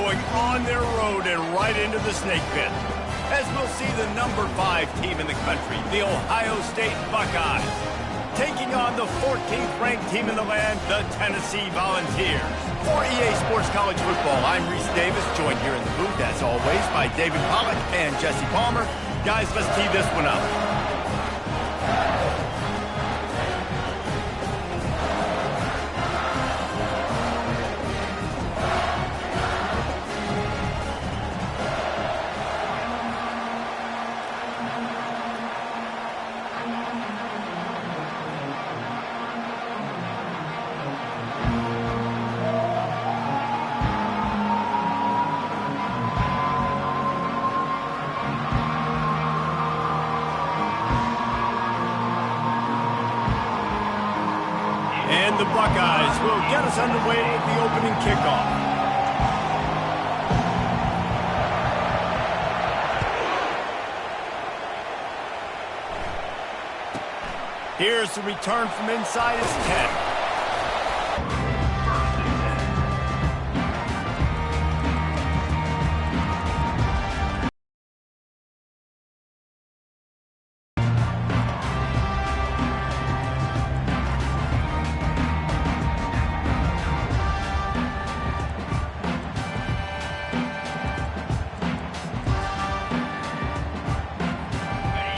going on their road and right into the snake pit, as we'll see the number 5 team in the country, the Ohio State Buckeyes, taking on the 14th ranked team in the land, the Tennessee Volunteers. For EA Sports College Football, I'm Reese Davis, joined here in the booth, as always, by David Pollack and Jesse Palmer. Guys, let's tee this one up. And the Buckeyes will get us underway with the opening kickoff. Here's the return from inside his 10.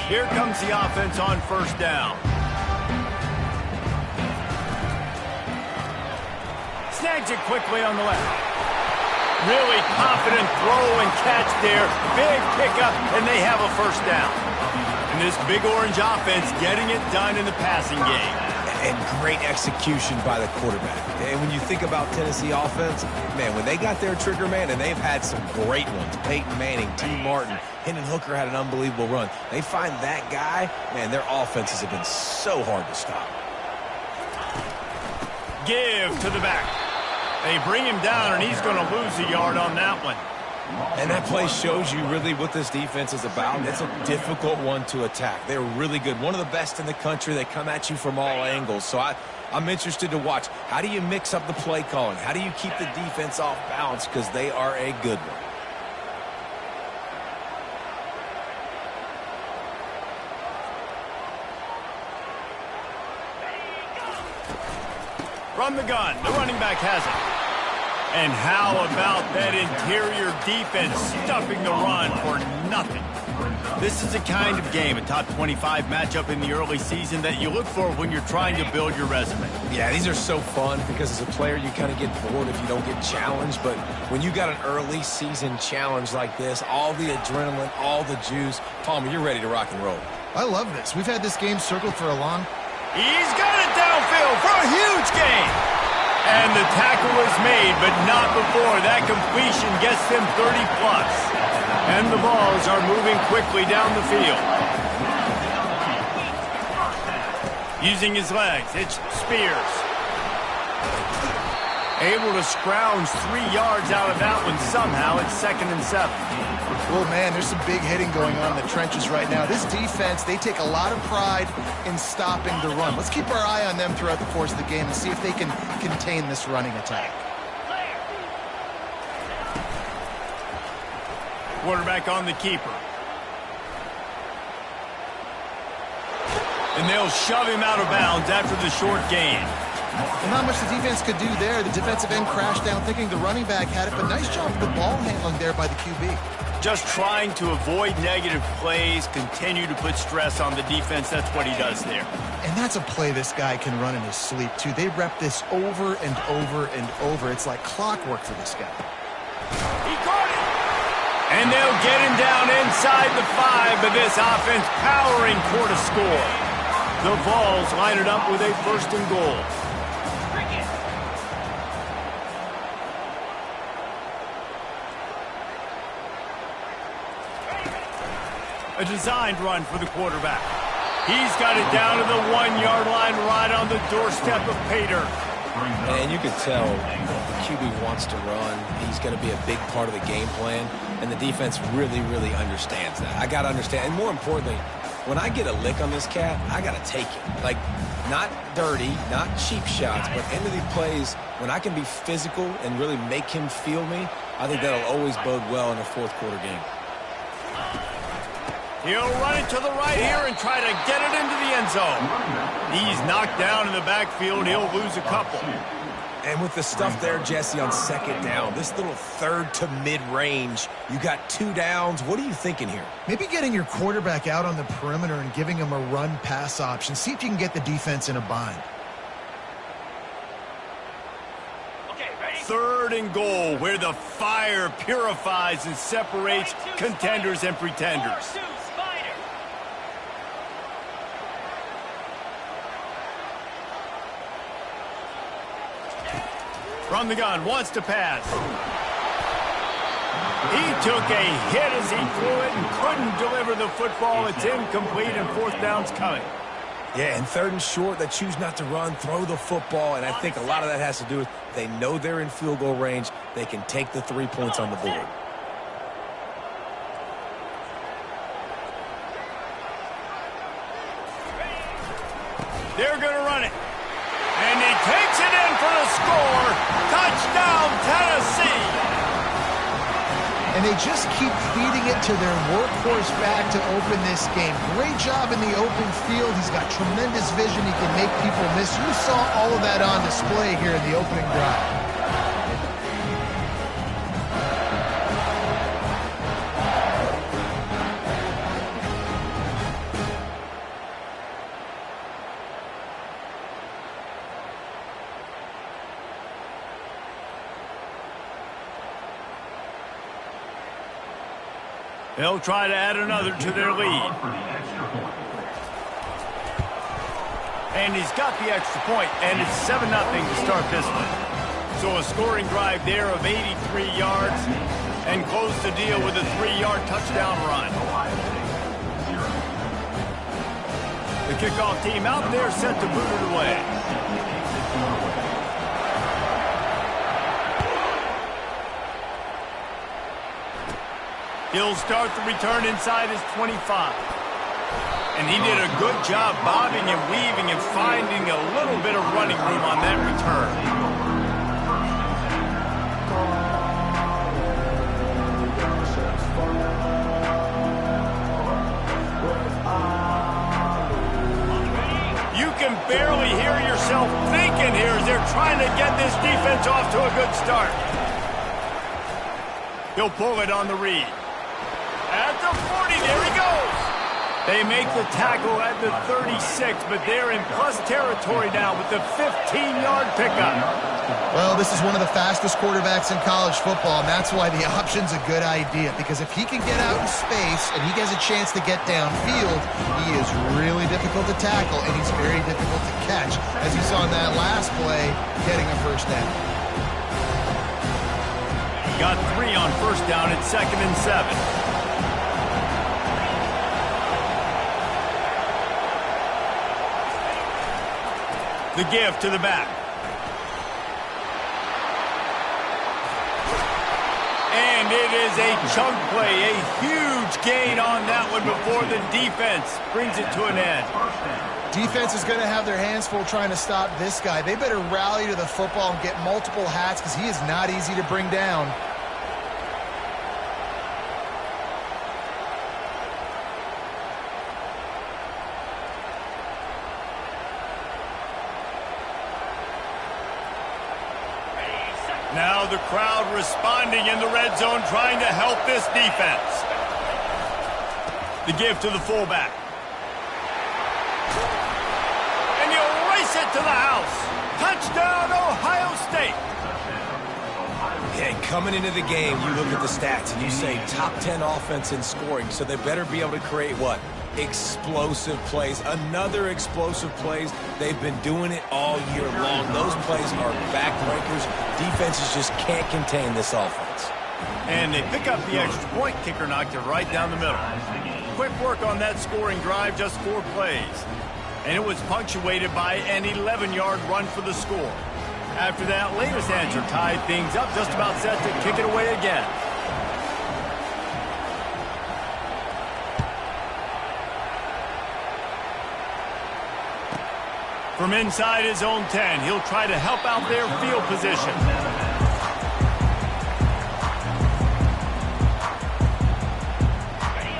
Here comes the offense on first down. Snags it quickly on the left. Really confident throw and catch there. Big pickup, and they have a first down. And this big orange offense getting it done in the passing game. And great execution by the quarterback. And when you think about Tennessee offense, man, when they got their trigger man, and they've had some great ones, Peyton Manning, T. Martin, Hendon Hooker had an unbelievable run. They find that guy, man, their offenses have been so hard to stop. Give to the back. They bring him down, and he's going to lose a yard on that one. And that play shows you really what this defense is about. It's a difficult one to attack. They're really good. One of the best in the country. They come at you from all angles. So I'm interested to watch. How do you mix up the play calling? How do you keep the defense off balance? Because they are a good one. From the gun, the running back has it. And how about that interior defense stuffing the run for nothing? This is the kind of game, a top 25 matchup in the early season, that you look for when you're trying to build your resume. Yeah, these are so fun because as a player, you kind of get bored if you don't get challenged. But when you got an early season challenge like this, all the adrenaline, all the juice, Palmer, you're ready to rock and roll. I love this. We've had this game circled for a long... He's got it downfield for a huge gain. And the tackle is made, but not before that completion gets them 30+. And the balls are moving quickly down the field. Using his legs, it's Spears. Able to scrounge 3 yards out of that one somehow. It's 2nd and 7. Oh, man, there's some big hitting going on in the trenches right now. This defense, they take a lot of pride in stopping the run. Let's keep our eye on them throughout the course of the game and see if they can contain this running attack. Quarterback on the keeper. And they'll shove him out of bounds after the short gain. Well, not much the defense could do there. The defensive end crashed down thinking the running back had it, but nice job with the ball handling there by the QB. Just trying to avoid negative plays, continue to put stress on the defense. That's what he does there. And that's a play this guy can run in his sleep, too. They rep this over and over and over. It's like clockwork for this guy. He caught it! And they'll get him down inside the 5, but this offense powering toward a score. The Vols line it up with a 1st and goal. A designed run for the quarterback. He's got it down to the 1-yard line right on the doorstep of Pater. And you can tell the QB wants to run. He's going to be a big part of the game plan. And the defense really, really understands that. I got to understand. And more importantly, when I get a lick on this cat, I got to take it. Like, Not dirty, not cheap shots, but end of the plays, when I can be physical and really make him feel me, I think that'll always bode well in a fourth quarter game. He'll run it to the right here and try to get it into the end zone. He's knocked down in the backfield. He'll lose a couple. And with the stuff there, Jesse, on second down, this little third to mid-range, you got 2 downs. What are you thinking here? Maybe getting your quarterback out on the perimeter and giving him a run-pass option. See if you can get the defense in a bind. Third and goal, where the fire purifies and separates contenders and pretenders. From the gun, wants to pass. He took a hit as he threw it and couldn't deliver the football. It's incomplete and fourth down's coming. Yeah, and third and short, they choose not to run, throw the football, and I think a lot of that has to do with they know they're in field goal range. They can take the 3 points on the board. They're going to run it. And he takes it in for the score. Touchdown, Tennessee. And they just keep feeding it to their workhorse back to open this game. Great job in the open field. He's got tremendous vision. He can make people miss. You saw all of that on display here in the opening drive. They'll try to add another to their lead. And he's got the extra point, and it's 7-0 to start this one. So a scoring drive there of 83 yards and close the deal with a 3-yard touchdown run. The kickoff team out there set to boot it away. He'll start the return inside his 25. And he did a good job bobbing and weaving and finding a little bit of running room on that return. You can barely hear yourself thinking here as they're trying to get this defense off to a good start. He'll pull it on the read. At the 40, there he goes. They make the tackle at the 36, but they're in plus territory now with the 15-yard pickup. Well, this is one of the fastest quarterbacks in college football, and that's why the option's a good idea, because if he can get out in space and he has a chance to get downfield, he is really difficult to tackle, and he's very difficult to catch, as you saw in that last play, getting a first down. Got 3 on first down at 2nd and 7. The give to the back. And it is a chunk play, a huge gain on that one before the defense brings it to an end. Defense is going to have their hands full trying to stop this guy. They better rally to the football and get multiple hats because he is not easy to bring down. Now the crowd responding in the red zone, trying to help this defense. The give to the fullback. And you race it to the house. Touchdown, Ohio State. Yeah, coming into the game, you look at the stats and you say top 10 offense in scoring, so they better be able to create what? Explosive plays. Another explosive plays. They've been doing it all year long. Those plays are backbreakers. Defenses just can't contain this offense. And they pick up the extra point. Kicker knocked it right down the middle. Quick work on that scoring drive, just 4 plays. And it was punctuated by an 11-yard run for the score. After that latest answer tied things up, just about set to kick it away again. From inside his own 10, he'll try to help out their field position.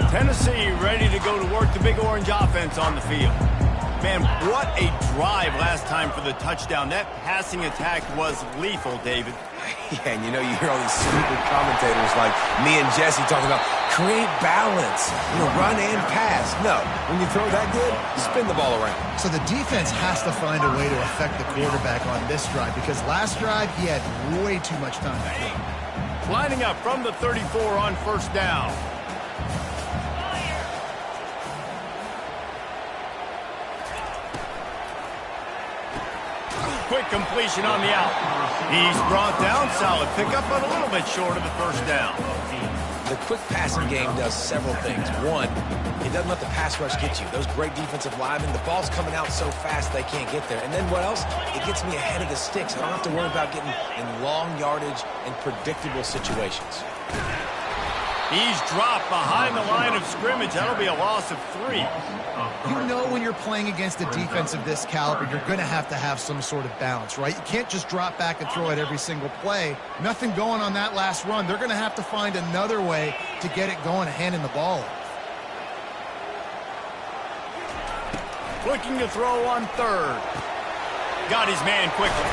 Tennessee ready to go to work the Big Orange offense on the field. Man, what a drive last time for the touchdown. That passing attack was lethal, David. Yeah, and you know, you hear all these stupid commentators like me and Jesse talking about create balance, run and pass. No, when you throw that good, spin the ball around. So the defense has to find a way to affect the quarterback on this drive because last drive he had way too much time to throw. Lining up from the 34 on first down. Quick completion on the out. He's brought down. Solid pickup, but a little bit short of the first down. The quick passing game does several things. One, it doesn't let the pass rush get you. Those great defensive linemen, the ball's coming out so fast they can't get there. And then what else? It gets me ahead of the sticks. I don't have to worry about getting in long yardage and predictable situations. He's dropped behind the line of scrimmage. That'll be a loss of 3. You know when you're playing against a defense of this caliber, you're going to have some sort of balance, right? You can't just drop back and throw it every single play. Nothing going on that last run. They're going to have to find another way to get it going and handing the ball off. Looking to throw on third. Got his man quickly.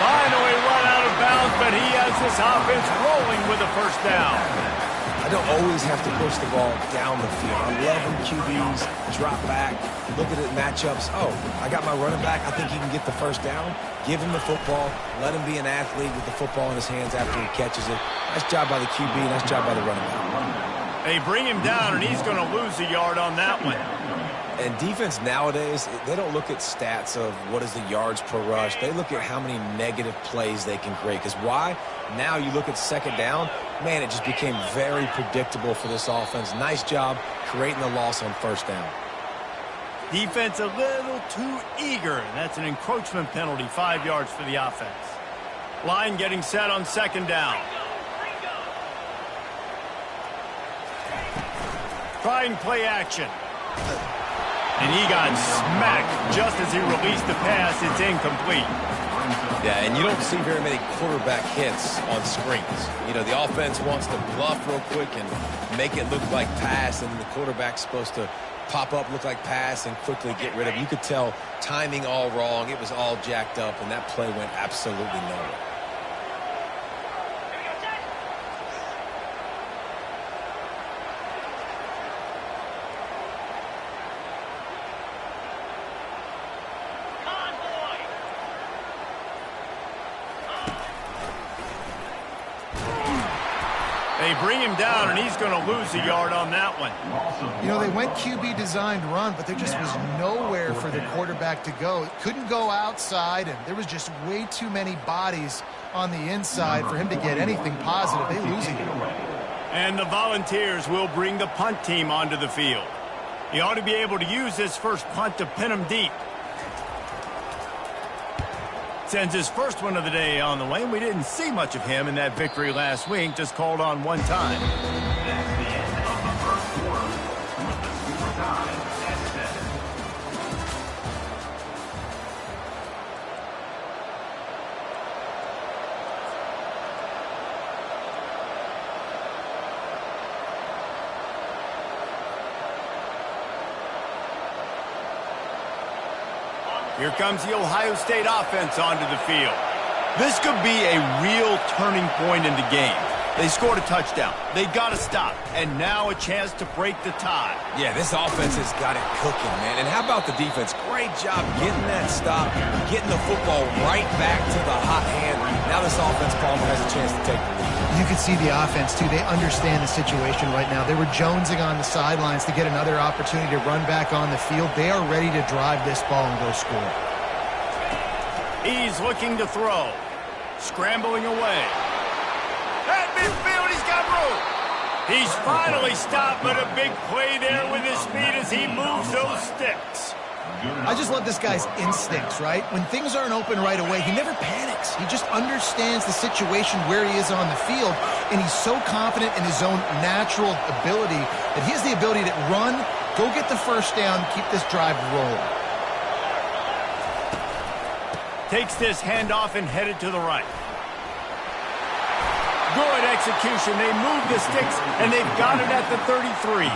Finally run out of bounds, but he has this offense rolling with a first down. I don't always have to push the ball down the field. I love when QBs drop back, look at it matchups. Oh, I got my running back. I think he can get the first down. Give him the football. Let him be an athlete with the football in his hands after he catches it. Nice job by the QB. Nice job by the running back. They bring him down, and he's going to lose a yard on that one. And defense nowadays, they don't look at stats of what is the yards per rush. They look at how many negative plays they can create. Because why? Now you look at second down, man, it just became very predictable for this offense. Nice job creating the loss on first down. Defense a little too eager. That's an encroachment penalty, 5 yards for the offense. Line getting set on second down. Trying play action. And he got smacked just as he released the pass. It's incomplete. Yeah, and you don't see very many quarterback hits on screens. The offense wants to bluff real quick and make it look like pass, and the quarterback's supposed to pop up, look like pass, and quickly get rid of it. You could tell timing all wrong. It was all jacked up, and that play went absolutely nowhere. They bring him down, and he's going to lose a yard on that one. They went QB designed run, but there just was nowhere for the quarterback to go. It couldn't go outside, and there was just way too many bodies on the inside for him to get anything positive. They lose a yard. And the Volunteers will bring the punt team onto the field. He ought to be able to use this first punt to pin him deep. Sends his first one of the day on the way, and we didn't see much of him in that victory last week, just called on one time. That's the end of the first quarter with the score time at 7. Here comes the Ohio State offense onto the field. This could be a real turning point in the game. They scored a touchdown. They got to stop. And now a chance to break the tie. Yeah, this offense has got it cooking, man. And how about the defense? Great job getting that stop, getting the football right back to the hot hand. Now this offense, Palmer, has a chance to take the lead. You can see the offense, too. They understand the situation right now. They were jonesing on the sidelines to get another opportunity to run back on the field. They are ready to drive this ball and go score. He's looking to throw. Scrambling away. At midfield, he's got room. He's finally stopped, but a big play there with his feet as he moves those sticks. I just love this guy's instincts, right? When things aren't open right away, he never panics. He just understands the situation where he is on the field, and he's so confident in his own natural ability that he has the ability to run, go get the first down, keep this drive rolling. Takes this handoff and headed to the right. Good execution. They move the sticks, and they've got it at the 33.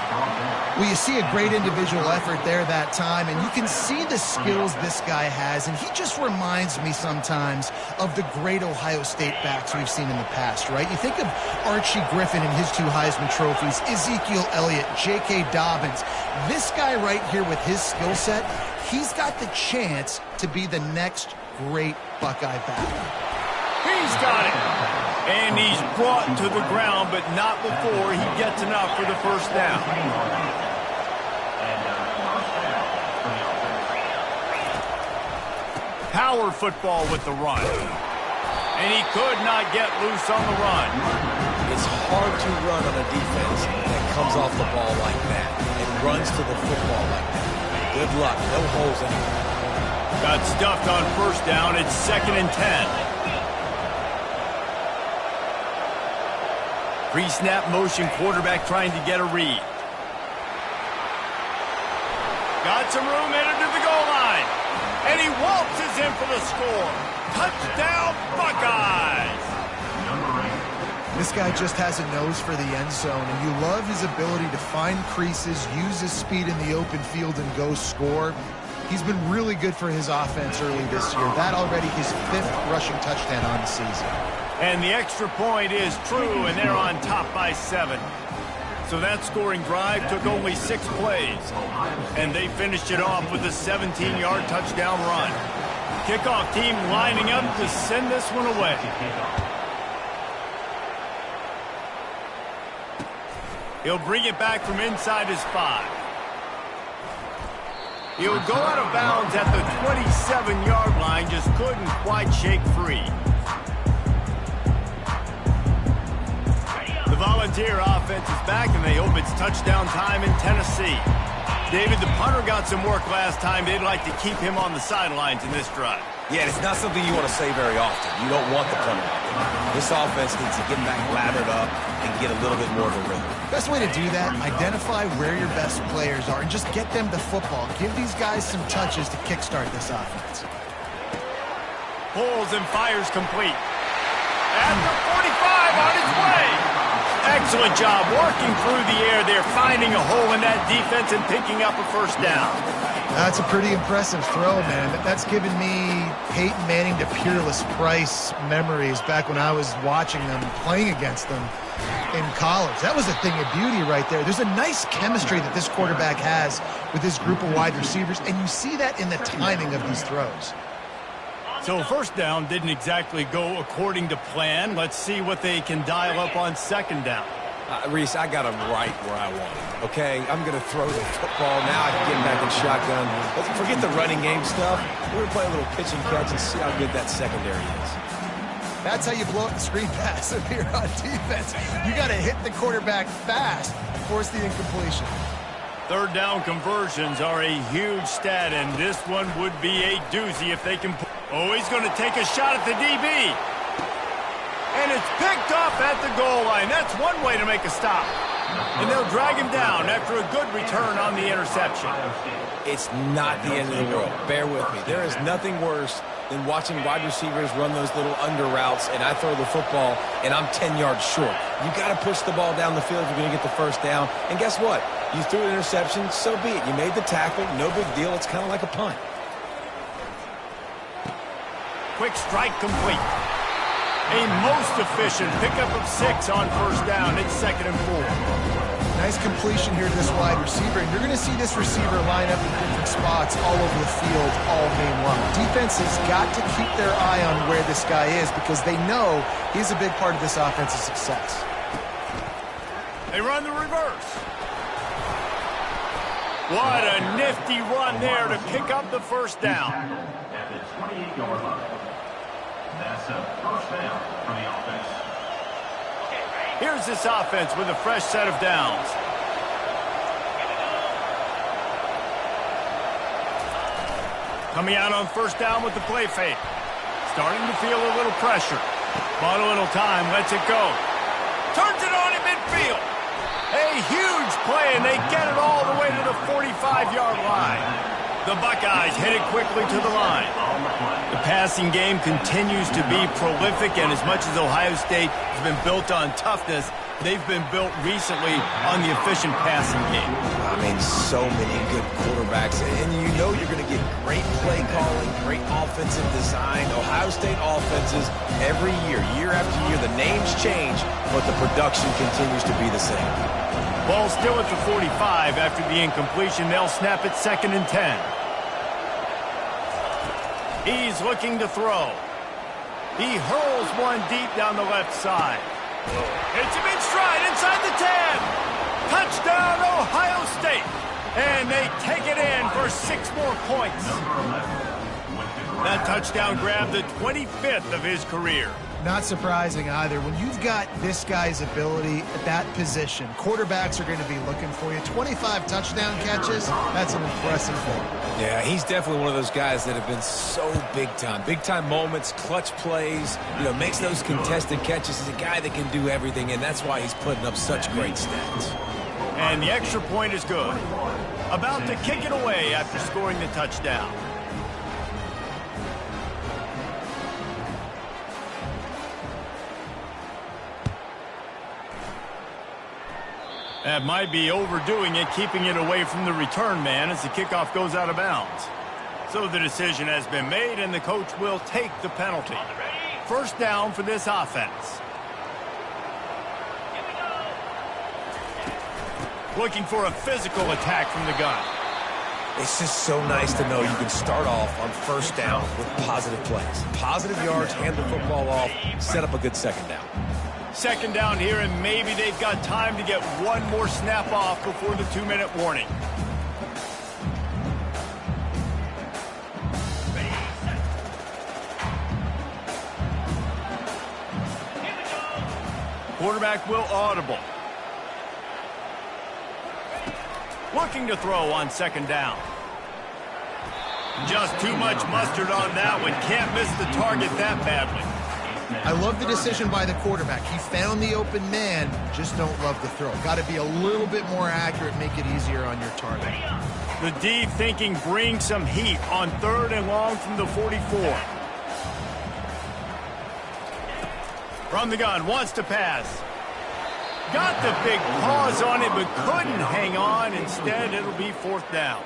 Well, you see a great individual effort there that time, and you can see the skills this guy has, and he just reminds me sometimes of the great Ohio State backs we've seen in the past, right? You think of Archie Griffin and his 2 Heisman trophies, Ezekiel Elliott, J.K. Dobbins. This guy right here with his skill set, he's got the chance to be the next great Buckeye back. He's got it. And he's brought to the ground, but not before he gets enough for the first down. Power football with the run. And he could not get loose on the run. It's hard to run on a defense that comes off the ball like that and runs to the football like that. Good luck. No holes anywhere. Got stuffed on first down. It's 2nd and 10. Pre-snap motion, quarterback trying to get a read. Got some room, headed to the goal line. And he waltzes in for the score. Touchdown, Buckeyes! This guy just has a nose for the end zone, and you love his ability to find creases, use his speed in the open field, and go score. He's been really good for his offense early this year. That already his 5th rushing touchdown on the season. And the extra point is true, and they're on top by 7. So that scoring drive took only 6 plays. And they finished it off with a 17-yard touchdown run. Kickoff team lining up to send this one away. He'll bring it back from inside his 5. He'll go out of bounds at the 27-yard line, just couldn't quite shake free. The Volunteer offense is back, and they hope it's touchdown time in Tennessee. David, the punter got some work last time. They'd like to keep him on the sidelines in this drive. Yeah, it's not something you want to say very often. You don't want the punter out there. This offense needs to get back lathered up and get a little bit more of a rhythm. Best way to do that, identify where your best players are and just get them the football. Give these guys some touches to kickstart this offense. Pulls and fires complete. At the 45, on its way. Excellent job working through the air there, finding a hole in that defense and picking up a first down. That's a pretty impressive throw, man. That's given me Peyton Manning to Peerless Price memories back when I was watching them, playing against them in college. That was a thing of beauty right there. There's a nice chemistry that this quarterback has with his group of wide receivers, and you see that in the timing of these throws. So first down didn't exactly go according to plan. Let's see what they can dial up on second down. Reese, I got him right where I want him, okay? I'm going to throw the football. Now I can get back in shotgun. Let's forget the running game stuff. We're going to play a little pitch and catch and see how good that secondary is. That's how you blow up the screen pass if you're on defense. You got to hit the quarterback fast, force the incompletion. Third down conversions are a huge stat, and this one would be a doozy if they can. Oh, he's going to take a shot at the DB. And it's picked off at the goal line. That's one way to make a stop. And they'll drag him down after a good return on the interception. It's not the end of the world. Bear with me. There is nothing worse than watching wide receivers run those little under routes, and I throw the football, and I'm 10 yards short. You got to push the ball down the field if you're going to get the first down. And guess what? You threw an interception, so be it. You made the tackle, no big deal. It's kind of like a punt. Quick strike complete. A most efficient pickup of 6 on first down. It's 2nd and 4. Nice completion here to this wide receiver, and you're going to see this receiver line up in different spots all over the field all game long. Defense has got to keep their eye on where this guy is because they know he's a big part of this offense's success. They run the reverse. What a nifty run there to pick up the first down. At the 28-yard line. That's a first down for the offense. Here's this offense with a fresh set of downs. Coming out on first down with the play fake. Starting to feel a little pressure. Bought a little time, lets it go. Turns it on in midfield. A huge play, and they get it all the way to the 45-yard line. The Buckeyes headed quickly to the line. The passing game continues to be prolific, and as much as Ohio State has been built on toughness, they've been built recently on the efficient passing game. I mean, so many good quarterbacks, and you know you're going to get great play calling, great offensive design. Ohio State offenses, every year, year after year, the names change, but the production continues to be the same. Ball still at the 45 after the incompletion. They'll snap it 2nd and 10. He's looking to throw. He hurls one deep down the left side. Hits him in stride inside the 10. Touchdown, Ohio State. And they take it in for 6 more points. That touchdown grabbed the 25th of his career. Not surprising either. When you've got this guy's ability at that position, quarterbacks are going to be looking for you. 25 touchdown catches, that's an impressive thing. Yeah, he's definitely one of those guys that have been so big time. Big time moments, clutch plays, makes those contested catches. He's a guy that can do everything, and that's why he's putting up such great stats. And the extra point is good. About to kick it away after scoring the touchdown. That might be overdoing it, keeping it away from the return man as the kickoff goes out of bounds. So the decision has been made, and the coach will take the penalty. First down for this offense. Looking for a physical attack from the gun. It's just so nice to know you can start off on first down with positive plays. Positive yards, hand the football off, set up a good second down. Second down here, and maybe they've got time to get one more snap off before the 2-minute warning. Quarterback will audible. Looking to throw on second down. Just too much mustard on that one. Can't miss the target that badly. I love the decision by the quarterback. He found the open man, just don't love the throw. Got to be a little bit more accurate, make it easier on your target. The D thinking bring some heat on 3rd and long from the 44. From the gun, wants to pass. Got the big pause on it, but couldn't hang on. Instead, it'll be 4th down.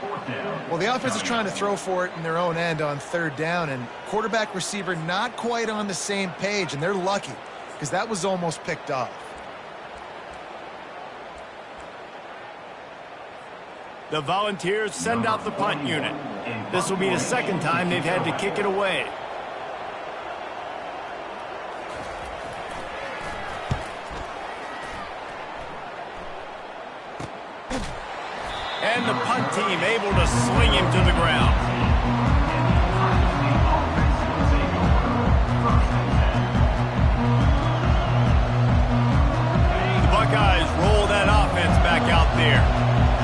Well, the offense is trying to throw for it in their own end on 3rd down, and quarterback receiver not quite on the same page, and they're lucky because that was almost picked off. The Volunteers send out the punt unit. This will be the 2nd time they've had to kick it away. And the punt team able to sling him to the ground. The Buckeyes roll that offense back out there.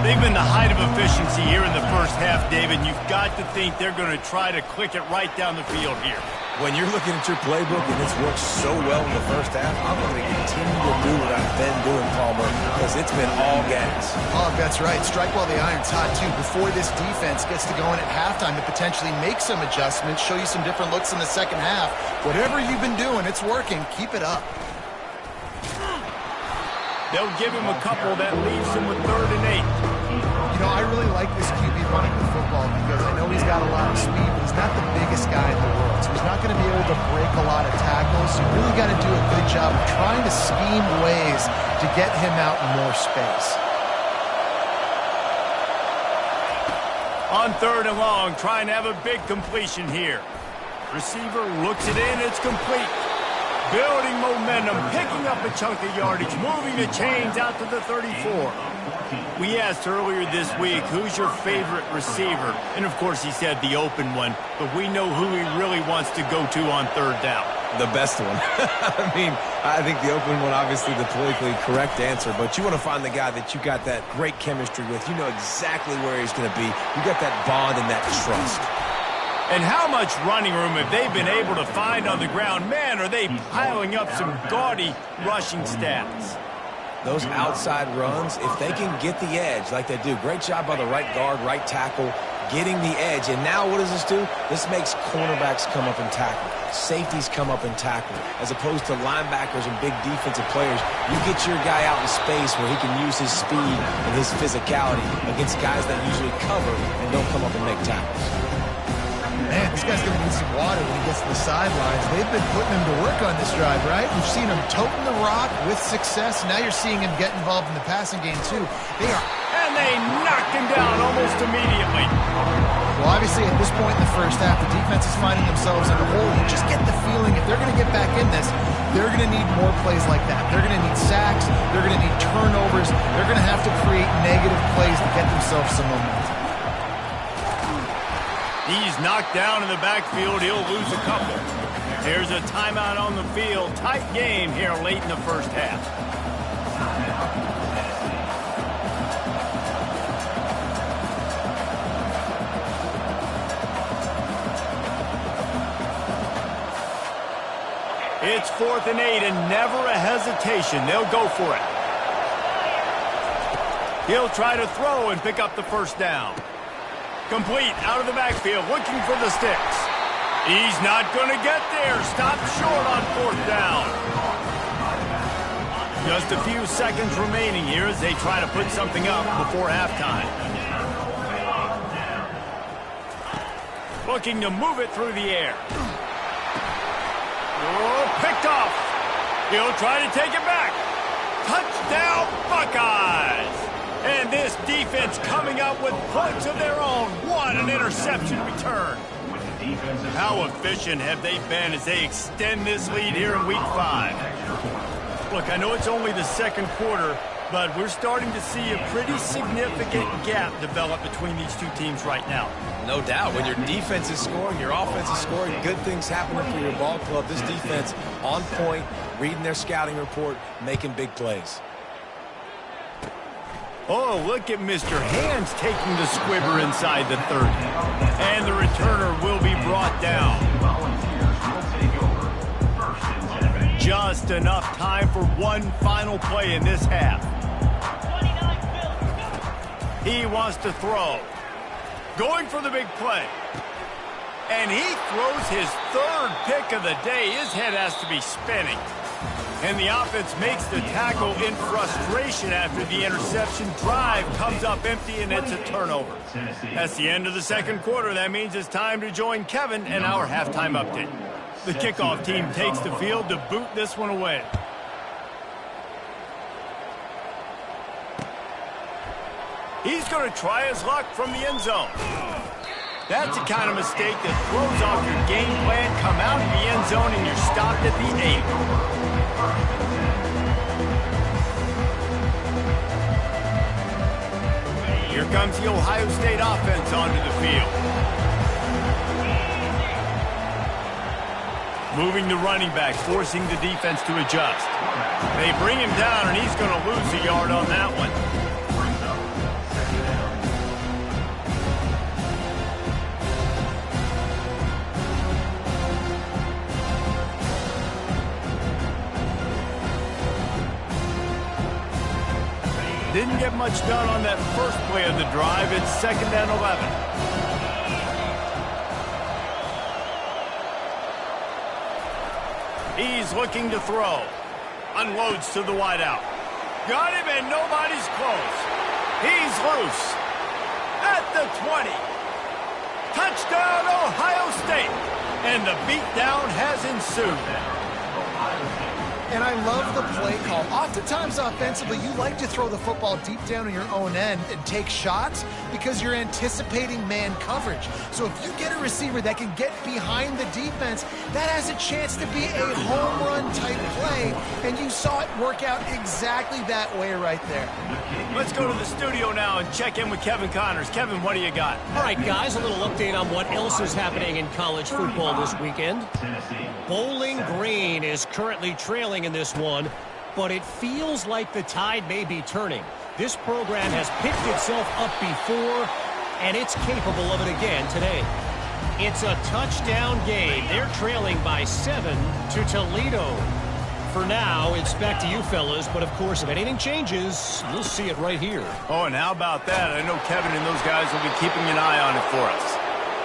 They've been the height of efficiency here in the first half, David. You've got to think they're going to try to click it right down the field here. When you're looking at your playbook and it's worked so well in the first half, I'm going to continue to do what I've been doing, Palmer, because it's been all gas. Oh, that's right. Strike while the iron's hot, too. Before this defense gets to going at halftime to potentially make some adjustments, show you some different looks in the second half. Whatever you've been doing, it's working. Keep it up. They'll give him a couple that leaves him with 3rd and 8. I really like this QB running the football because I know he's got a lot of speed, but he's not the biggest guy in the world. So he's not going to be able to break a lot of tackles. So you really got to do a good job of trying to scheme ways to get him out in more space. On 3rd and long, trying to have a big completion here. Receiver looks it in, it's complete. Building momentum, picking up a chunk of yardage, moving the chains out to the 34. We asked earlier this week, who's your favorite receiver? And, of course, he said the open one, but we know who he really wants to go to on 3rd down. The best one. I think the open one, obviously the politically correct answer, but you want to find the guy that you got that great chemistry with. You know exactly where he's going to be. You got that bond and that trust. And how much running room have they been able to find on the ground? Man, are they piling up some gaudy rushing stats. Those outside runs, if they can get the edge like they do, great job by the right guard, right tackle, getting the edge. And now what does this do? This makes cornerbacks come up and tackle. Safeties come up and tackle. As opposed to linebackers and big defensive players, you get your guy out in space where he can use his speed and his physicality against guys that usually cover and don't come up and make tackles. Man, this guy's going to need some water when he gets to the sidelines. They've been putting him to work on this drive, right? We've seen him toting the rock with success. Now you're seeing him get involved in the passing game, too. And they knocked him down almost immediately. Well, obviously, at this point in the first half, the defense is finding themselves in a hole. You just get the feeling if they're going to get back in this, they're going to need more plays like that. They're going to need sacks. They're going to need turnovers. They're going to have to create negative plays to get themselves some momentum. He's knocked down in the backfield. He'll lose a couple. There's a timeout on the field. Tight game here late in the first half. It's 4th and 8 and never a hesitation. They'll go for it. He'll try to throw and pick up the first down. Complete out of the backfield, looking for the sticks. He's not going to get there. Stopped short on 4th down. Just a few seconds remaining here as they try to put something up before halftime. Looking to move it through the air. Oh, picked off. He'll try to take it back. Touchdown, Buckeyes. And this defense coming up with points of their own. What an interception return. How efficient have they been as they extend this lead here in Week 5? Look, I know it's only the second quarter, but we're starting to see a pretty significant gap develop between these two teams right now. No doubt. When your defense is scoring, your offense is scoring, good things happening for your ball club. This defense on point, reading their scouting report, making big plays. Oh, look at Mr. Hands taking the squibber inside the 30. And the returner will be brought down. Just enough time for one final play in this half. He wants to throw. Going for the big play. And he throws his 3rd pick of the day. His head has to be spinning. And the offense makes the tackle in frustration after the interception. Drive comes up empty, and it's a turnover. That's the end of the second quarter. That means it's time to join Kevin and our halftime update. The kickoff team takes the field to boot this one away. He's going to try his luck from the end zone. That's the kind of mistake that throws off your game plan. Come out of the end zone, and you're stopped at the 8. Here comes the Ohio State offense onto the field. Moving the running back, forcing the defense to adjust. They bring him down, and he's going to lose a yard on that one. Didn't get much done on that first play of the drive. It's 2nd and 11. He's looking to throw. Unloads to the wideout. Got him, and nobody's close. He's loose. At the 20. Touchdown, Ohio State. And the beatdown has ensued. And I love the play call. Oftentimes offensively, you like to throw the football deep down on your own end and take shots because you're anticipating man coverage. So if you get a receiver that can get behind the defense, that has a chance to be a home run type play. And you saw it work out exactly that way right there. Let's go to the studio now and check in with Kevin Connors. Kevin, what do you got? All right, guys, a little update on what else is happening in college football this weekend. Bowling Green is currently trailing in this one, but it feels like the tide may be turning. This program has picked itself up before, and it's capable of it again today. It's a touchdown game. They're trailing by 7 to Toledo. for now, it's back to you fellas. But, of course, if anything changes, you'll see it right here. Oh, and how about that? I know Kevin and those guys will be keeping an eye on it for us.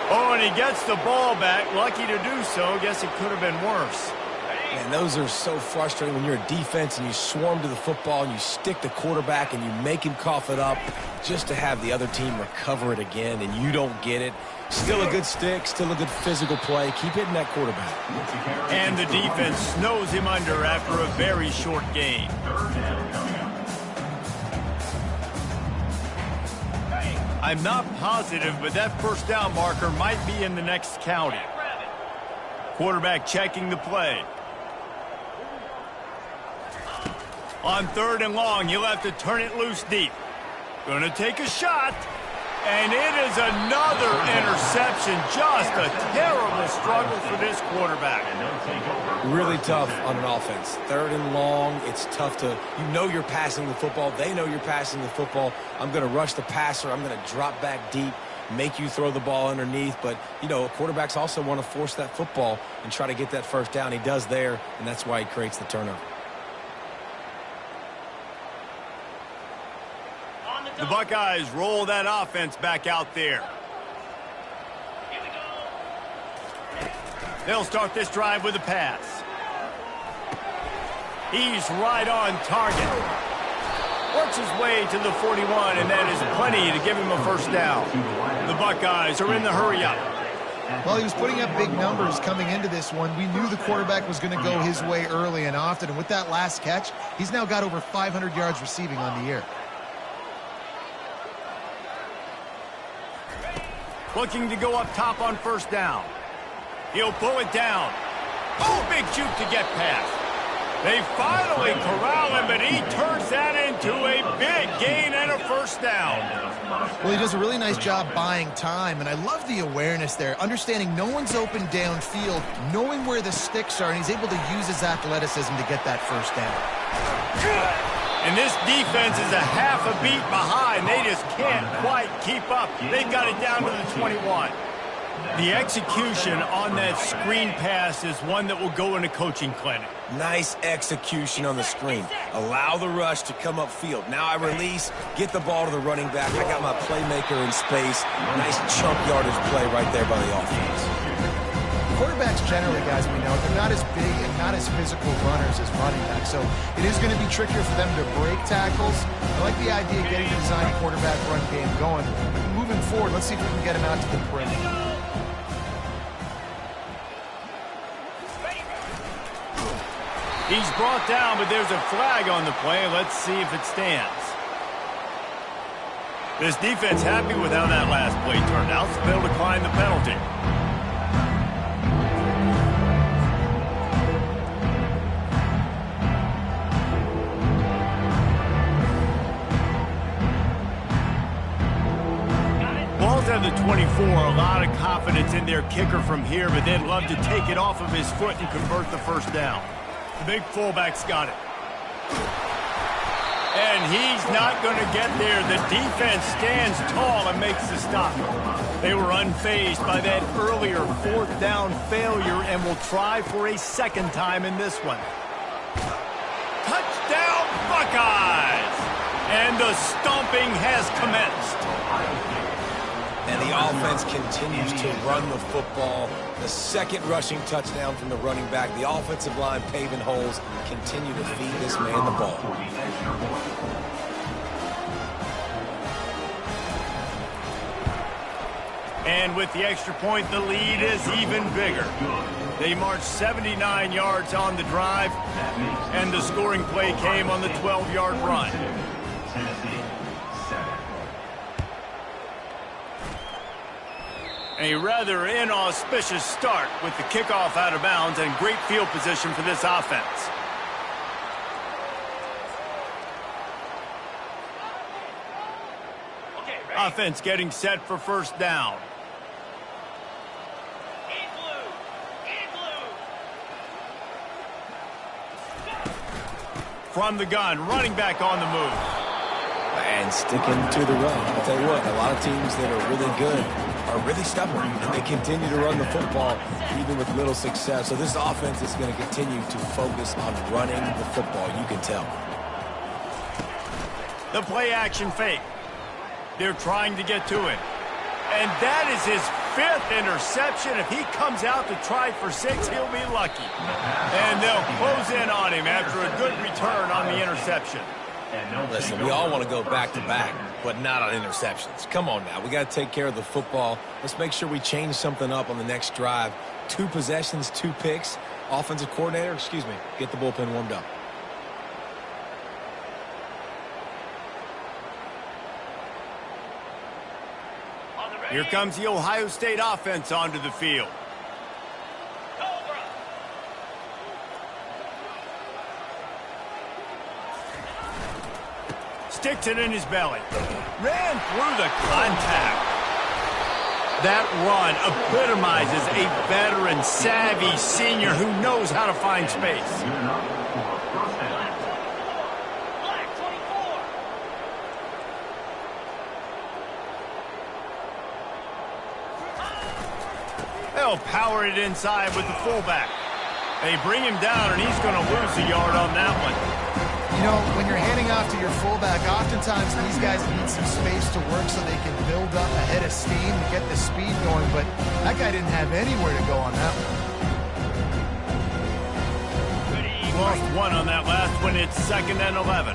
Oh, and he gets the ball back. Lucky to do so. Guess it could have been worse. Man, those are so frustrating when you're a defense and you swarm to the football and you stick the quarterback and you make him cough it up just to have the other team recover it again and you don't get it. Still a good stick, still a good physical play. Keep hitting that quarterback. And the defense snows him under after a very short gain. I'm not positive, but that first down marker might be in the next county. Quarterback checking the play. On 3rd and long, he'll have to turn it loose deep. Gonna take a shot. And it is another interception. Just a terrible struggle for this quarterback. Really tough on an offense. 3rd and long, it's tough to, you know you're passing the football. They know you're passing the football. I'm going to rush the passer. I'm going to drop back deep, make you throw the ball underneath. But, you know, quarterbacks also want to force that football and try to get that first down. He does there, and that's why he creates the turnover. The Buckeyes roll that offense back out there. They'll start this drive with a pass. He's right on target. Works his way to the 41, and that is plenty to give him a first down. The Buckeyes are in the hurry-up. Well, he was putting up big numbers coming into this one. We knew the quarterback was going to go his way early and often, and with that last catch, he's now got over 500 yards receiving on the year. Looking to go up top on first down. He'll pull it down. Oh, big juke to get past. They finally corral him, but he turns that into a big gain and a first down. Well, he does a really nice job buying time, and I love the awareness there, understanding no one's open downfield, knowing where the sticks are, and he's able to use his athleticism to get that first down. And this defense is a half a beat behind. They just can't quite keep up. They've got it down to the 21. The execution on that screen pass is one that will go in a coaching clinic. Nice execution on the screen. Allow the rush to come upfield. Now I release, get the ball to the running back. I got my playmaker in space. Nice chunk yardage play right there by the offense. Quarterbacks generally, guys, we know, they're not as big and not as physical runners as running backs, so it is going to be trickier for them to break tackles. I like the idea of getting the design quarterback run game going. Moving forward, let's see if we can get him out to the perimeter. He's brought down, but there's a flag on the play. Let's see if it stands. This defense happy with how that last play turned out, so they'll decline the penalty. At the 24, a lot of confidence in their kicker from here, but they'd love to take it off of his foot and convert the first down. The big fullback's got it. And he's not going to get there. The defense stands tall and makes the stop. They were unfazed by that earlier 4th down failure and will try for a second time in this one. Touchdown, Buckeyes! And the stomping has commenced. And the offense continues to run the football. The second rushing touchdown from the running back. The offensive line paving holes. Continue to feed this man the ball. And with the extra point, the lead is even bigger. They marched 79 yards on the drive, and the scoring play came on the 12-yard run. A rather inauspicious start with the kickoff out of bounds and great field position for this offense. Offense getting set for first down. From the gun, running back on the move. And sticking to the run. I'll tell you what, a lot of teams that are really good are really stubborn, and they continue to run the football even with little success. So this offense is going to continue to focus on running the football. You can tell. The play action fake. They're trying to get to him. And that is his 5th interception. If he comes out to try for 6, he'll be lucky. And they'll close in on him after a good return on the interception. Listen, we all want to go back-to-back, but not on interceptions. Come on now. We got to take care of the football. Let's make sure we change something up on the next drive. 2 possessions, 2 picks. Offensive coordinator, get the bullpen warmed up. Here comes the Ohio State offense onto the field. Sticks it in his belly. Ran through the contact. That run epitomizes a veteran, savvy senior who knows how to find space. They'll power it inside with the fullback. They bring him down, and he's going to lose a yard on that one. You know, when you're handing off to your fullback, oftentimes these guys need some space to work so they can build up a head of steam and get the speed going, but that guy didn't have anywhere to go on that one. Lost 1 on that last one. It's 2nd and 11.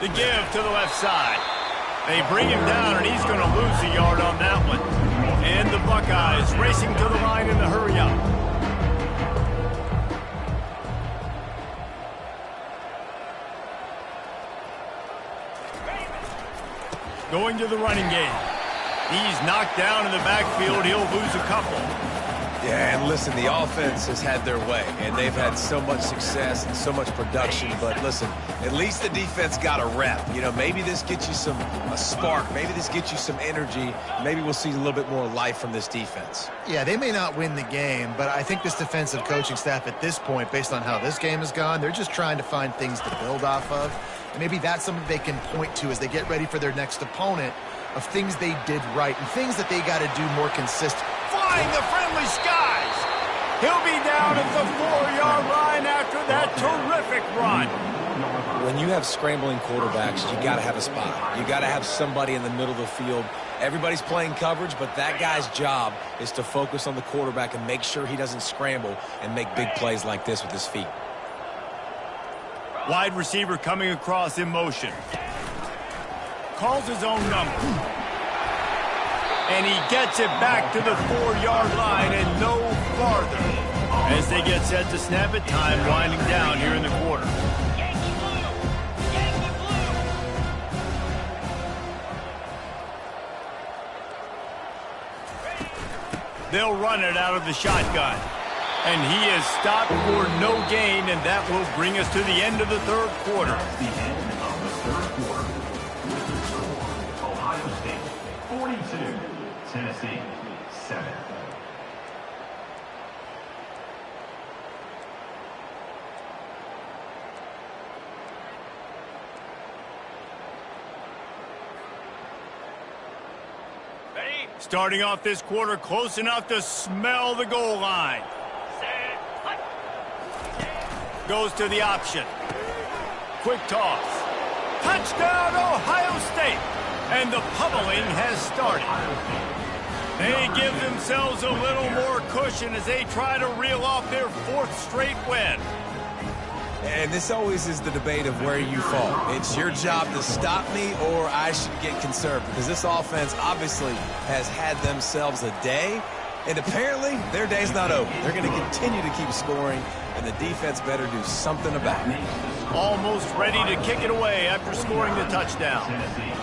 The give to the left side. They bring him down, and he's going to lose a yard on that one. And the Buckeyes racing to the line in the hurry-up. Going to the running game. He's knocked down in the backfield. He'll lose a couple. Yeah, and listen, the offense has had their way, and they've had so much success and so much production. But listen, at least the defense got a rep. You know, maybe this gets you a spark. Maybe this gets you some energy. Maybe we'll see a little bit more life from this defense. Yeah, they may not win the game, but I think this defensive coaching staff at this point, based on how this game has gone, they're just trying to find things to build off of. And maybe that's something they can point to as they get ready for their next opponent, of things they did right and things that they got to do more consistent. Flying the friendly skies. He'll be down at the 4-yard line after that terrific run. When you have scrambling quarterbacks, you got to have a spot. You got to have somebody in the middle of the field. Everybody's playing coverage, but that guy's job is to focus on the quarterback and make sure he doesn't scramble and make big plays like this with his feet. Wide receiver coming across in motion. Calls his own number. And he gets it back to the 4-yard line and no farther. As they get set to snap it, time winding down here in the quarter. They'll run it out of the shotgun. And he is stopped for no gain, and that will bring us to the end of the 3rd quarter. The end of the 3rd quarter. Ohio State 42, Tennessee 7. Starting off this quarter close enough to smell the goal line. Goes to the option. Quick toss. Touchdown, Ohio State. And the pummeling has started. They give themselves a little more cushion as they try to reel off their 4th straight win. And this always is the debate of where you fall. It's your job to stop me or I should get conserved, because this offense obviously has had themselves a day, and apparently their day's not over. They're going to continue to keep scoring, and the defense better do something about it. Almost ready to kick it away after scoring the touchdown. Tennessee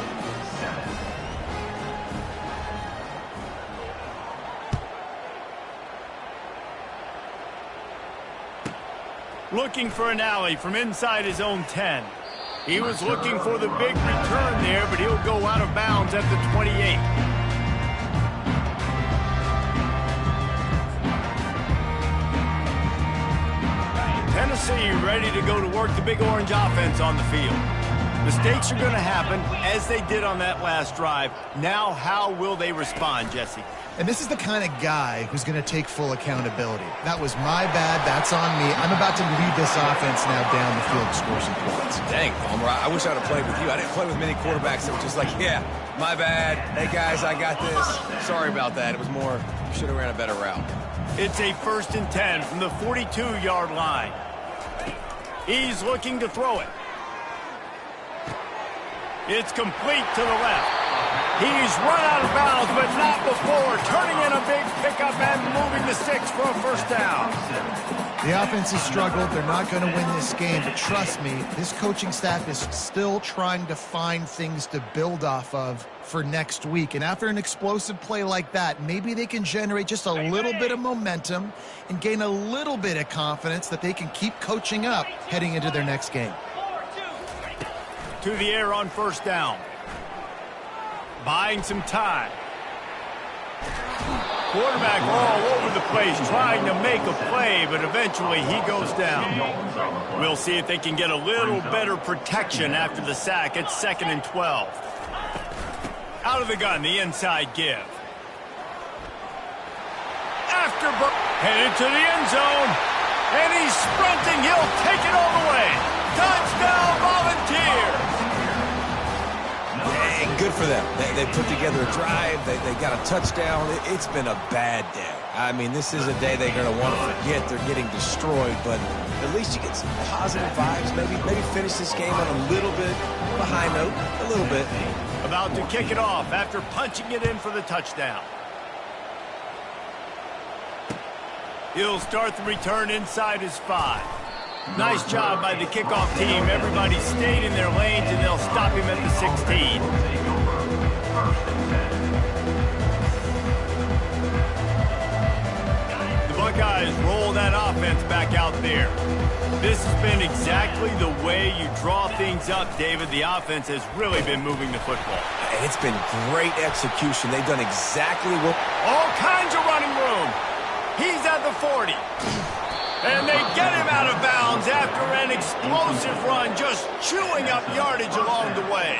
7. Looking for an alley from inside his own 10. He was looking for the big return there, but he'll go out of bounds at the 28. Tennessee ready to go to work the Big Orange offense on the field. Mistakes are going to happen, as they did on that last drive. Now, how will they respond, Jesse? And this is the kind of guy who's going to take full accountability. That was my bad. That's on me. I'm about to lead this offense now down the field to score some points. Dang, Palmer, I wish I'd have played with you. I didn't play with many quarterbacks that were just like, yeah, my bad. Hey, guys, I got this. Sorry about that. It was more, should have ran a better route. It's a 1st and 10 from the 42-yard line. He's looking to throw it. It's complete to the left. He's run out of bounds, but not before turning in a big pickup and moving the sticks for a 1st down. The offense has struggled. They're not going to win this game, but trust me, this coaching staff is still trying to find things to build off of for next week. And after an explosive play like that, maybe they can generate just a little bit of momentum and gain a little bit of confidence that they can keep coaching up heading into their next game. To the air on 1st down. Buying some time. Quarterback all over the place trying to make a play, but eventually he goes down. We'll see if they can get a little better protection after the sack at 2nd and 12. Out of the gun, the inside give. Headed to the end zone. And he's sprinting. He'll take it all the way. Touchdown, Volunteers! Dang, good for them. They put together a drive. They got a touchdown. It's been a bad day. I mean, this is a day they're going to want to forget. They're getting destroyed, but at least you get some positive vibes. Maybe finish this game on a little bit of a high note. A little bit. About to kick it off after punching it in for the touchdown. He'll start the return inside his 5. Nice job by the kickoff team. Everybody stayed in their lanes, and they'll stop him at the 16. The Buckeyes roll that offense back out there. This has been exactly the way you draw things up, David. The offense has really been moving the football. It's been great execution. They've done exactly what... All kinds of running room. He's at the 40. And they get him out of bounds after an explosive run, just chewing up yardage along the way.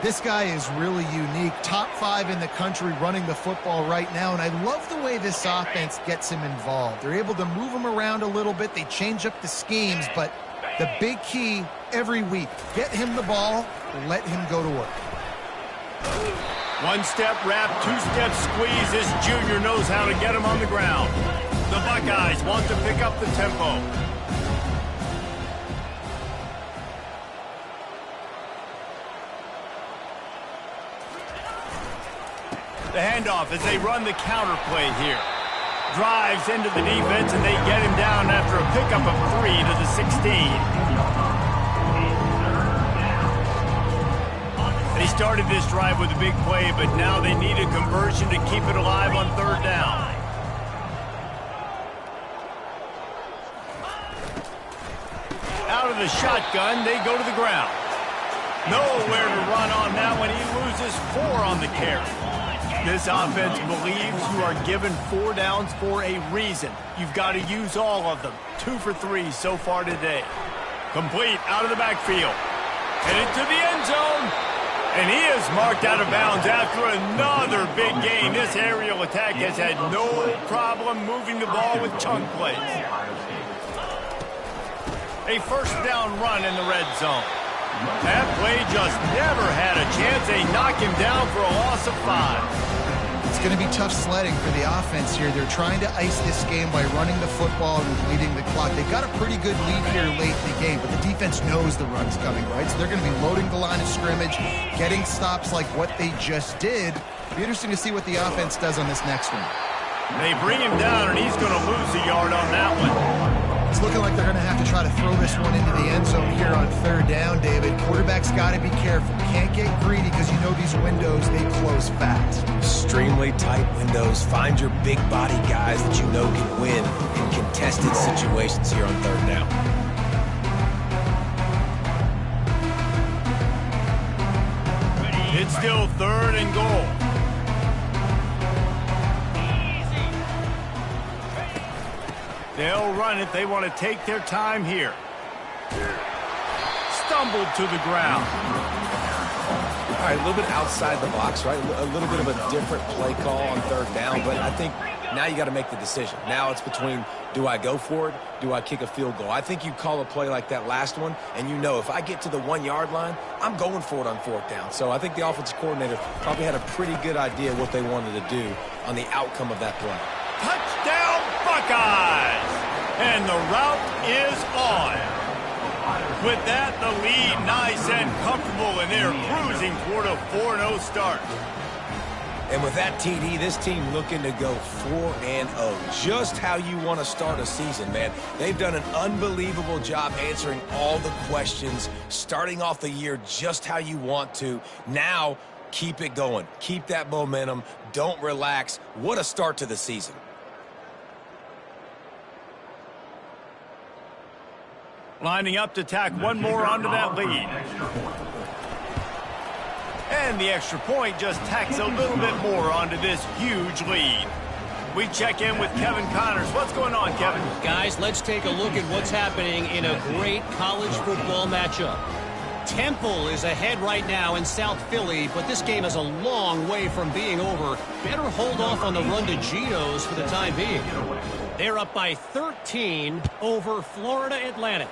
This guy is really unique. Top 5 in the country running the football right now, and I love the way this offense gets him involved. They're able to move him around a little bit. They change up the schemes, but the big key every week, get him the ball, let him go to work. One-step wrap, two-step squeeze. This junior knows how to get him on the ground. The Buckeyes want to pick up the tempo. The handoff as they run the counter play here. Drives into the defense, and they get him down after a pickup of 3 to the 16. They started this drive with a big play, but now they need a conversion to keep it alive on 3rd down. Out of the shotgun, they go to the ground. Nowhere to run on that one. He loses 4 on the carry. This offense believes you are given 4 downs for a reason. You've got to use all of them. 2 for 3 so far today. Complete out of the backfield. Headed to the end zone. And he is marked out of bounds after another big gain. This aerial attack has had no problem moving the ball with chunk plays. A 1st down run in the red zone. That play just never had a chance. They knock him down for a loss of 5. It's going to be tough sledding for the offense here. They're trying to ice this game by running the football and leading the clock. They've got a pretty good lead here late in the game, but the defense knows the run's coming, right? So they're going to be loading the line of scrimmage, getting stops like what they just did. It'll be interesting to see what the offense does on this next one. They bring him down, and he's going to lose a yard on that one. It's looking like they're going to have to try to throw this one into the end zone here on 3rd down, David. Quarterback's got to be careful. Can't get greedy because you know these windows, they close fast. Extremely tight windows. Find your big body guys that you know can win in contested situations here on 3rd down. It's still 3rd and goal. They'll run it. They want to take their time here. stumbled to the ground. All right, a little bit outside the box, right? A little bit of a different play call on third down, but I think now you got to make the decision. Now it's between, do I go for it? Do I kick a field goal? I think you call a play like that last one, and you know if I get to the 1 yard line, I'm going for it on fourth down. So I think the offensive coordinator probably had a pretty good idea what they wanted to do on the outcome of that play. Touchdown, Buckeyes! And the route is on. With that, the lead nice and comfortable, and they're cruising toward a 4-0 start. And with that TD, this team looking to go 4-0. Just how you want to start a season, man. They've done an unbelievable job answering all the questions, starting off the year just how you want to. Now, keep it going. Keep that momentum. Don't relax. What a start to the season. Lining up to tack one more onto that lead. And the extra point just tacks a little bit more onto this huge lead. We check in with Kevin Connors. What's going on, Kevin? Guys, let's take a look at what's happening in a great college football matchup. Temple is ahead right now in South Philly, but this game is a long way from being over. Better hold off on the run to Geno's for the time being. They're up by 13 over Florida Atlantic.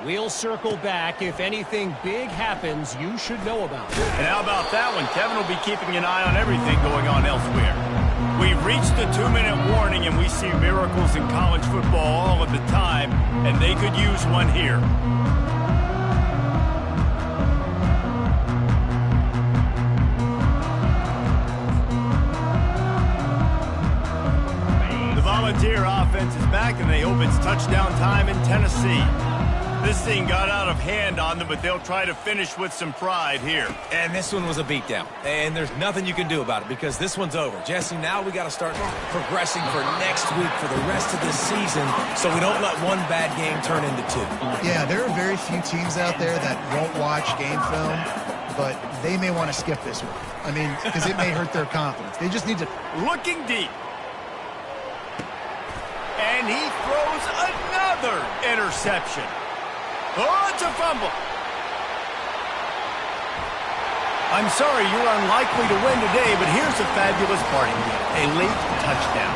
We'll circle back. If anything big happens, you should know about it. And how about that one? Kevin will be keeping an eye on everything going on elsewhere. We've reached the 2-minute warning, and we see miracles in college football all of the time, and they could use one here. The Volunteer offense is back, and they hope it's touchdown time in Tennessee. This thing got out of hand on them, but they'll try to finish with some pride here. And this one was a beatdown. And there's nothing you can do about it because this one's over. Jesse, now we got to start progressing for next week for the rest of this season so we don't let one bad game turn into two. Yeah, there are very few teams out there that won't watch game film, but they may want to skip this one. I mean, because it may hurt their confidence. They just need to... Looking deep. And he throws another interception. Oh, it's a fumble. I'm sorry, you're unlikely to win today, but here's a fabulous parting gift, a late touchdown.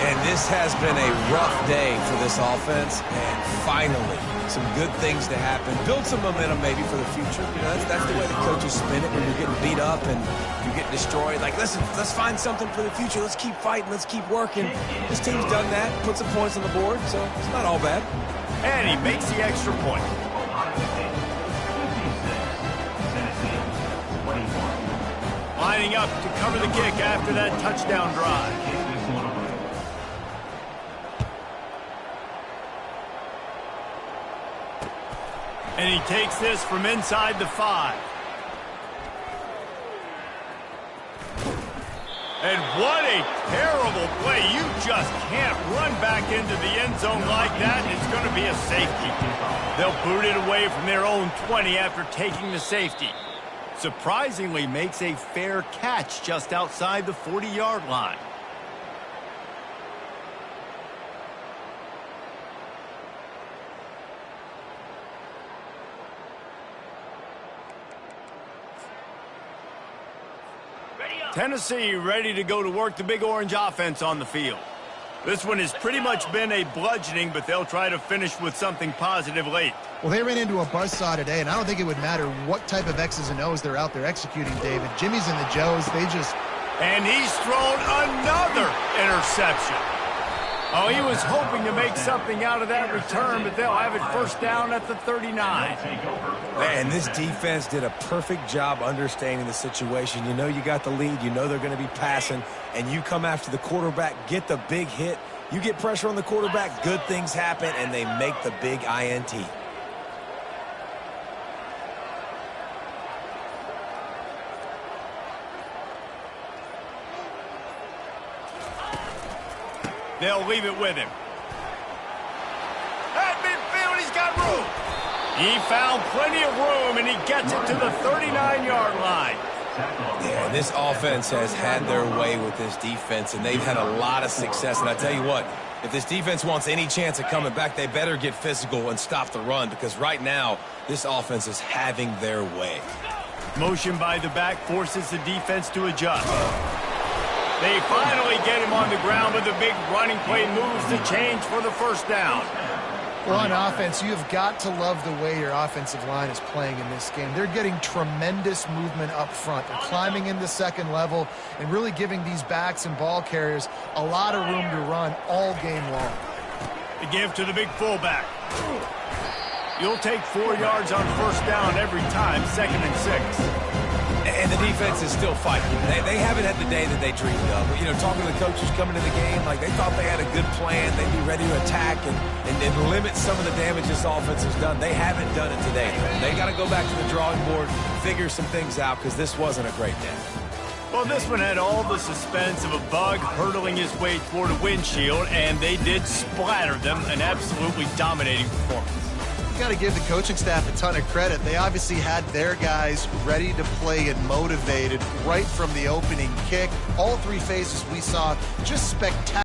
And this has been a rough day for this offense, and finally, some good things to happen. Build some momentum maybe for the future. You know, that's the way the coaches spin it when you're getting beat up and you're getting destroyed. Like, listen, let's find something for the future. Let's keep fighting. Let's keep working. This team's done that, put some points on the board, so it's not all bad. And he makes the extra point. Lining up to cover the kick after that touchdown drive. And he takes this from inside the 5. And what a terrible play. You just can't run back into the end zone like that, and it's going to be a safety. They'll boot it away from their own 20 after taking the safety. Surprisingly makes a fair catch just outside the 40-yard line. Tennessee ready to go to work the Big Orange offense on the field. This one has pretty much been a bludgeoning, but they'll try to finish with something positive late. Well, they ran into a buzzsaw today, and I don't think it would matter what type of X's and O's they're out there executing, David. Jimmy's and the Joes, they just... And he's thrown another interception. Oh, he was hoping to make something out of that return, but they'll have it first down at the 39. Man, this defense did a perfect job understanding the situation. You know you got the lead. You know they're going to be passing, and you come after the quarterback, get the big hit. You get pressure on the quarterback, good things happen, and they make the big INT. They'll leave it with him. At midfield, he's got room. He found plenty of room, and he gets it to the 39-yard line. Yeah, this offense has had their way with this defense, and they've had a lot of success. And I tell you what, If this defense wants any chance of coming back, they better get physical and stop the run, because right now, this offense is having their way. Motion by the back forces the defense to adjust. They finally get him on the ground, but the big running play moves the change for the first down. Well, on offense, you've got to love the way your offensive line is playing in this game. They're getting tremendous movement up front. They're climbing in the second level and really giving these backs and ball carriers a lot of room to run all game long. The give to the big fullback. You'll take 4 yards on first down every time, 2nd and 6. And the defense is still fighting. They haven't had the day that they dreamed of. But, you know, talking to the coaches coming to the game, like they thought they had a good plan. They'd be ready to attack and limit some of the damage this offense has done. They haven't done it today. They got to go back to the drawing board, figure some things out, because this wasn't a great day. Well, this one had all the suspense of a bug hurtling his way toward a windshield, and they did splatter them. An absolutely dominating performance. Got to give the coaching staff a ton of credit. They obviously had their guys ready to play and motivated right from the opening kick. All 3 phases we saw just spectacular.